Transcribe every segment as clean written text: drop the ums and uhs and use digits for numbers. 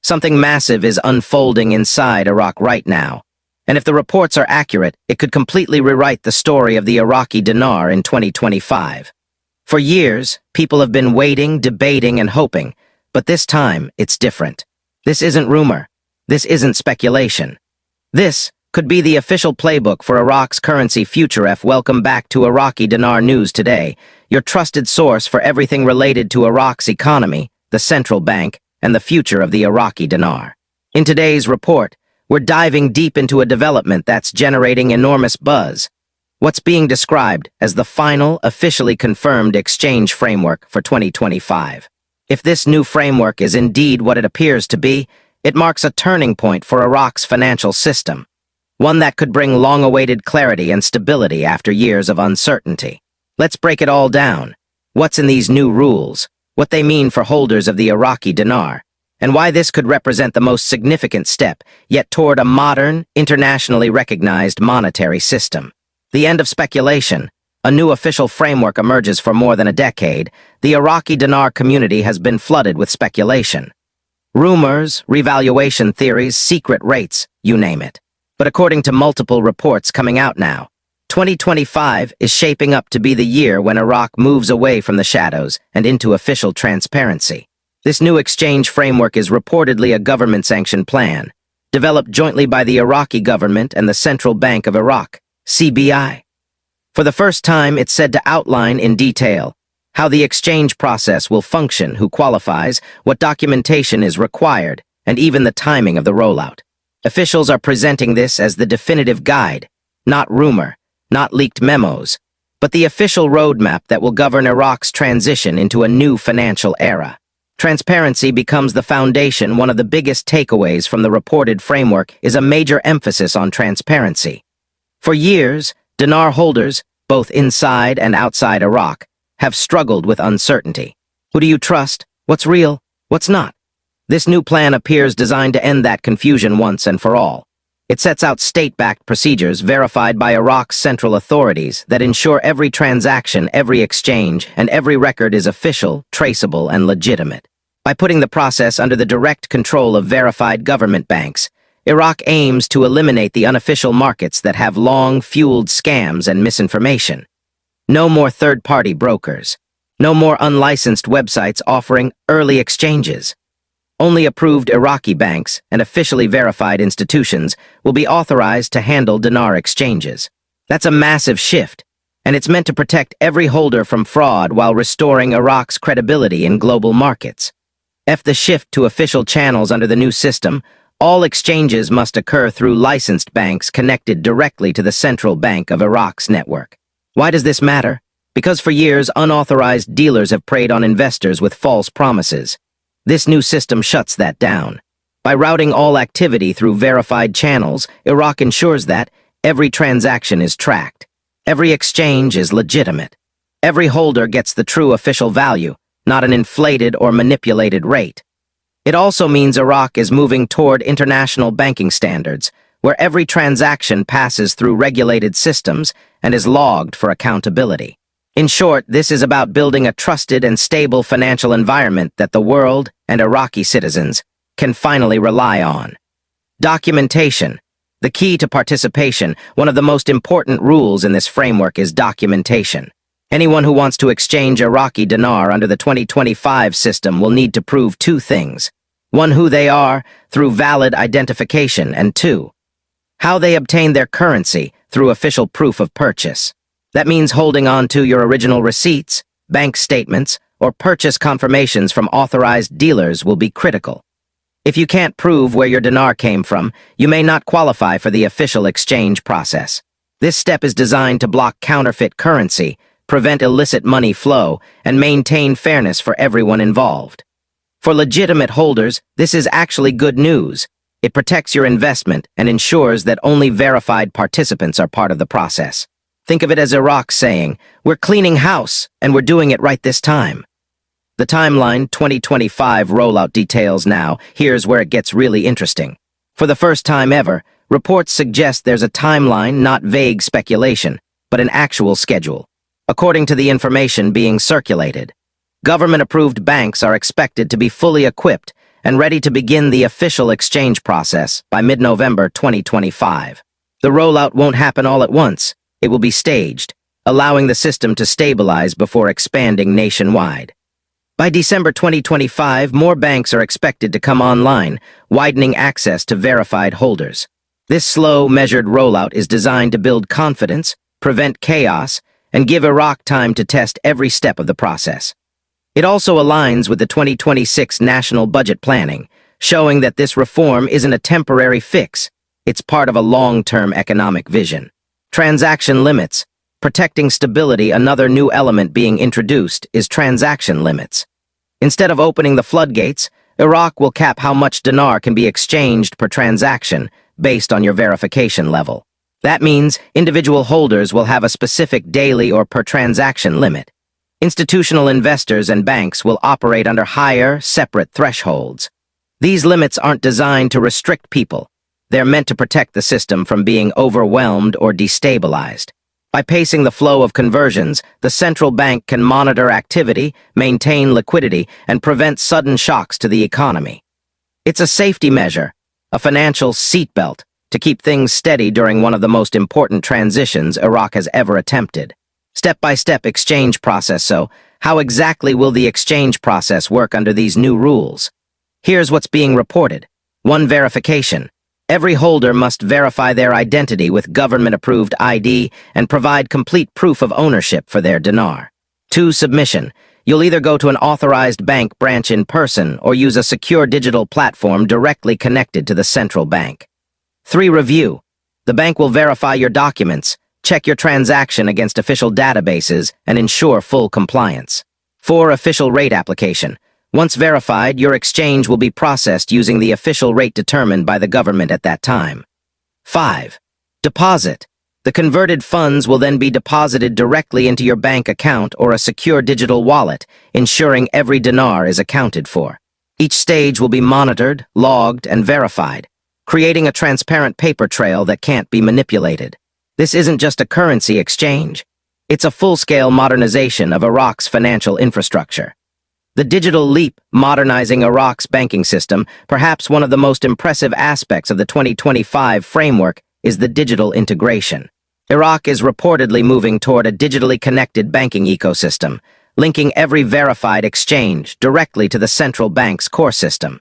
Something massive is unfolding inside Iraq right now. And if the reports are accurate, it could completely rewrite the story of the Iraqi dinar in 2025. For years, people have been waiting, debating, and hoping, but this time, it's different. This isn't rumor. This isn't speculation. This could be the official playbook for Iraq's currency future. Welcome back to Iraqi Dinar News Today, your trusted source for everything related to Iraq's economy, the central bank, and the future of the Iraqi dinar. In today's report, we're diving deep into a development that's generating enormous buzz. What's being described as the final, officially confirmed exchange framework for 2025. If this new framework is indeed what it appears to be, it marks a turning point for Iraq's financial system. One that could bring long-awaited clarity and stability after years of uncertainty. Let's break it all down. What's in these new rules, what they mean for holders of the Iraqi dinar, and why this could represent the most significant step yet toward a modern, internationally recognized monetary system. The end of speculation. A new official framework emerges. For more than a decade, the Iraqi dinar community has been flooded with speculation. Rumors, revaluation theories, secret rates, you name it. But according to multiple reports coming out now, 2025 is shaping up to be the year when Iraq moves away from the shadows and into official transparency. This new exchange framework is reportedly a government-sanctioned plan, developed jointly by the Iraqi government and the Central Bank of Iraq, CBI. For the first time, it's said to outline in detail how the exchange process will function, who qualifies, what documentation is required, and even the timing of the rollout. Officials are presenting this as the definitive guide, not rumor, not leaked memos, but the official roadmap that will govern Iraq's transition into a new financial era. Transparency becomes the foundation. One of the biggest takeaways from the reported framework is a major emphasis on transparency. For years, dinar holders, both inside and outside Iraq, have struggled with uncertainty. Who do you trust? What's real? What's not? This new plan appears designed to end that confusion once and for all. It sets out state-backed procedures verified by Iraq's central authorities that ensure every transaction, every exchange, and every record is official, traceable, and legitimate. By putting the process under the direct control of verified government banks, Iraq aims to eliminate the unofficial markets that have long fueled scams and misinformation. No more third-party brokers. No more unlicensed websites offering early exchanges. Only approved Iraqi banks and officially verified institutions will be authorized to handle dinar exchanges. That's a massive shift, and it's meant to protect every holder from fraud while restoring Iraq's credibility in global markets. The shift to official channels under the new system, all exchanges must occur through licensed banks connected directly to the Central Bank of Iraq's network. Why does this matter? Because for years, unauthorized dealers have preyed on investors with false promises. This new system shuts that down. By routing all activity through verified channels, Iraq ensures that every transaction is tracked. Every exchange is legitimate. Every holder gets the true official value, not an inflated or manipulated rate. It also means Iraq is moving toward international banking standards, where every transaction passes through regulated systems and is logged for accountability. In short, this is about building a trusted and stable financial environment that the world and Iraqi citizens can finally rely on. Documentation. The key to participation. One of the most important rules in this framework is documentation. Anyone who wants to exchange Iraqi dinar under the 2025 system will need to prove two things. One, who they are, through valid identification, and two, how they obtain their currency, through official proof of purchase. That means holding on to your original receipts, bank statements, or purchase confirmations from authorized dealers will be critical. If you can't prove where your dinar came from, you may not qualify for the official exchange process. This step is designed to block counterfeit currency, prevent illicit money flow, and maintain fairness for everyone involved. For legitimate holders, this is actually good news. It protects your investment and ensures that only verified participants are part of the process. Think of it as Iraq saying, "We're cleaning house, and we're doing it right this time." The timeline, 2025 rollout details now. Here's where it gets really interesting. For the first time ever, reports suggest there's a timeline, not vague speculation, but an actual schedule. According to the information being circulated, government-approved banks are expected to be fully equipped and ready to begin the official exchange process by mid-November 2025. The rollout won't happen all at once. It will be staged, allowing the system to stabilize before expanding nationwide. By December 2025, more banks are expected to come online, widening access to verified holders. This slow, measured rollout is designed to build confidence, prevent chaos, and give Iraq time to test every step of the process. It also aligns with the 2026 national budget planning, showing that this reform isn't a temporary fix. It's part of a long-term economic vision. Transaction limits. Protecting stability. Another new element being introduced is transaction limits. Instead of opening the floodgates, Iraq will cap how much dinar can be exchanged per transaction based on your verification level. That means individual holders will have a specific daily or per transaction limit. Institutional investors and banks will operate under higher, separate thresholds. These limits aren't designed to restrict people. They're meant to protect the system from being overwhelmed or destabilized. By pacing the flow of conversions, the central bank can monitor activity, maintain liquidity, and prevent sudden shocks to the economy. It's a safety measure, a financial seatbelt, to keep things steady during one of the most important transitions Iraq has ever attempted. Step-by-step exchange process. So, how exactly will the exchange process work under these new rules? Here's what's being reported. 1. Verification. Every holder must verify their identity with government-approved ID and provide complete proof of ownership for their dinar. 2. Submission. You'll either go to an authorized bank branch in person or use a secure digital platform directly connected to the central bank. 3. Review. The bank will verify your documents, check your transaction against official databases, and ensure full compliance. 4. Official rate application. Once verified, your exchange will be processed using the official rate determined by the government at that time. 5. Deposit. The converted funds will then be deposited directly into your bank account or a secure digital wallet, ensuring every dinar is accounted for. Each stage will be monitored, logged, and verified, creating a transparent paper trail that can't be manipulated. This isn't just a currency exchange. It's a full-scale modernization of Iraq's financial infrastructure. The digital leap, modernizing Iraq's banking system, perhaps one of the most impressive aspects of the 2025 framework, is the digital integration. Iraq is reportedly moving toward a digitally connected banking ecosystem, linking every verified exchange directly to the central bank's core system.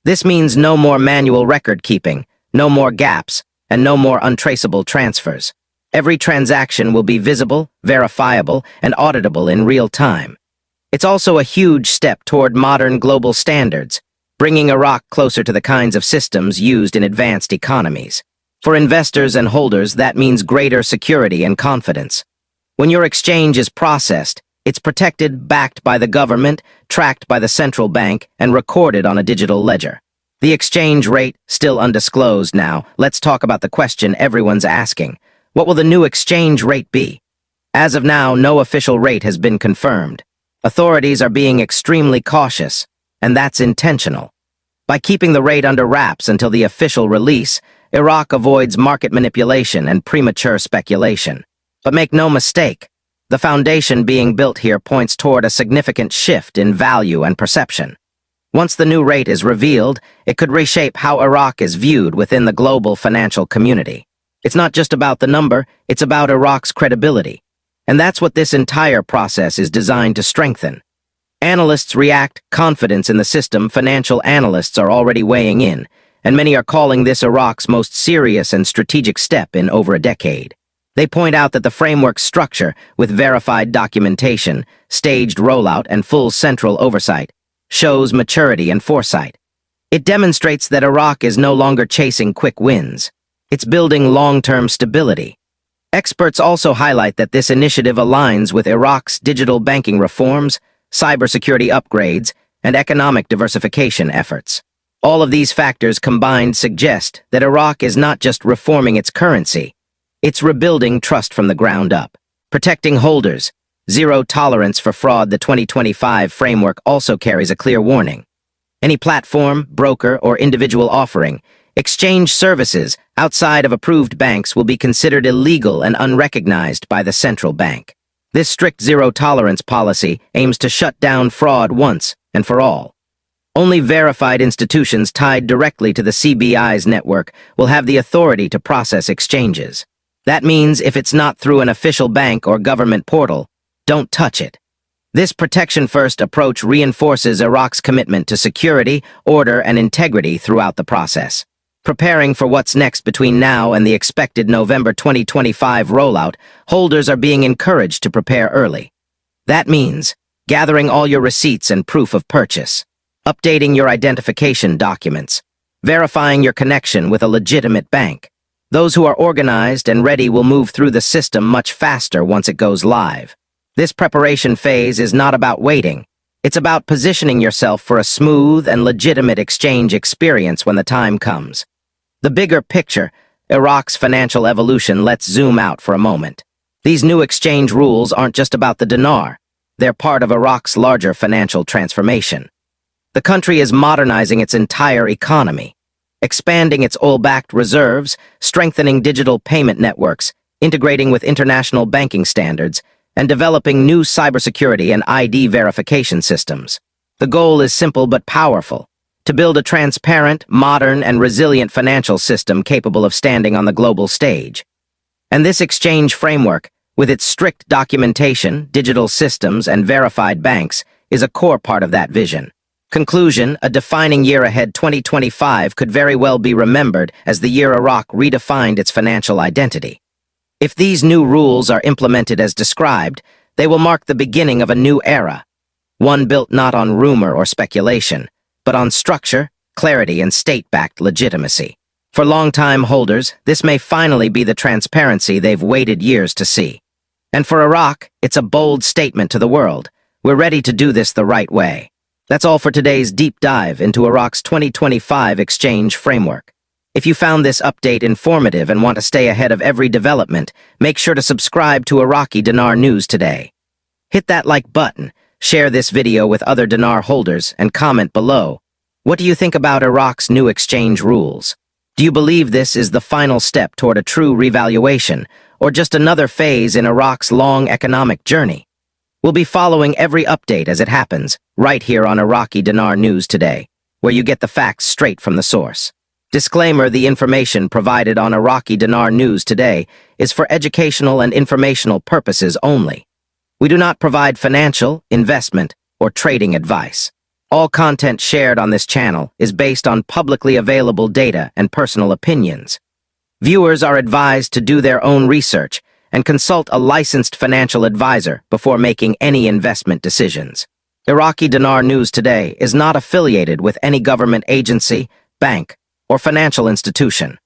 This means no more manual record keeping, no more gaps, and no more untraceable transfers. Every transaction will be visible, verifiable, and auditable in real time. It's also a huge step toward modern global standards, bringing Iraq closer to the kinds of systems used in advanced economies. For investors and holders, that means greater security and confidence. When your exchange is processed, it's protected, backed by the government, tracked by the central bank, and recorded on a digital ledger. The exchange rate, still undisclosed now. Let's talk about the question everyone's asking. What will the new exchange rate be? As of now, no official rate has been confirmed. Authorities are being extremely cautious, and that's intentional. By keeping the rate under wraps until the official release, Iraq avoids market manipulation and premature speculation. But make no mistake, the foundation being built here points toward a significant shift in value and perception. Once the new rate is revealed, it could reshape how Iraq is viewed within the global financial community. It's not just about the number, it's about Iraq's credibility. And that's what this entire process is designed to strengthen. Analysts react confidence in the system. Financial analysts are already weighing in, and many are calling this Iraq's most serious and strategic step in over a decade. They point out that the framework's structure, with verified documentation, staged rollout, and full central oversight, shows maturity and foresight. It demonstrates that Iraq is no longer chasing quick wins. It's building long-term stability. Experts also highlight that this initiative aligns with Iraq's digital banking reforms, cybersecurity upgrades, and economic diversification efforts. All of these factors combined suggest that Iraq is not just reforming its currency, it's rebuilding trust from the ground up. Protecting holders, zero tolerance for fraud. The 2025 framework also carries a clear warning. Any platform, broker, or individual offering exchange services outside of approved banks will be considered illegal and unrecognized by the central bank. This strict zero-tolerance policy aims to shut down fraud once and for all. Only verified institutions tied directly to the CBI's network will have the authority to process exchanges. That means if it's not through an official bank or government portal, don't touch it. This protection-first approach reinforces Iraq's commitment to security, order, and integrity throughout the process. Preparing for what's next between now and the expected November 2025 rollout, holders are being encouraged to prepare early. That means gathering all your receipts and proof of purchase, updating your identification documents, verifying your connection with a legitimate bank. Those who are organized and ready will move through the system much faster once it goes live. This preparation phase is not about waiting. It's about positioning yourself for a smooth and legitimate exchange experience when the time comes. The bigger picture, Iraq's financial evolution, let's zoom out for a moment. These new exchange rules aren't just about the dinar. They're part of Iraq's larger financial transformation. The country is modernizing its entire economy, expanding its oil-backed reserves, strengthening digital payment networks, integrating with international banking standards, and developing new cybersecurity and ID verification systems. The goal is simple but powerful: to build a transparent, modern, and resilient financial system capable of standing on the global stage. And this exchange framework, with its strict documentation, digital systems, and verified banks, is a core part of that vision. Conclusion: a defining year ahead. 2025 could very well be remembered as the year Iraq redefined its financial identity. If these new rules are implemented as described, they will mark the beginning of a new era, one built not on rumor or speculation, but on structure, clarity, and state-backed legitimacy. For long-time holders, this may finally be the transparency they've waited years to see. And for Iraq, it's a bold statement to the world: we're ready to do this the right way. That's all for today's deep dive into Iraq's 2025 exchange framework. If you found this update informative and want to stay ahead of every development, make sure to subscribe to Iraqi Dinar News today. Hit that like button, share this video with other dinar holders, and comment below. What do you think about Iraq's new exchange rules? Do you believe this is the final step toward a true revaluation, or just another phase in Iraq's long economic journey? We'll be following every update as it happens, right here on Iraqi Dinar News today, where you get the facts straight from the source. Disclaimer: the information provided on Iraqi Dinar News today is for educational and informational purposes only. We do not provide financial, investment, or trading advice. All content shared on this channel is based on publicly available data and personal opinions. Viewers are advised to do their own research and consult a licensed financial advisor before making any investment decisions. Iraqi Dinar News today is not affiliated with any government agency, bank, or financial institution.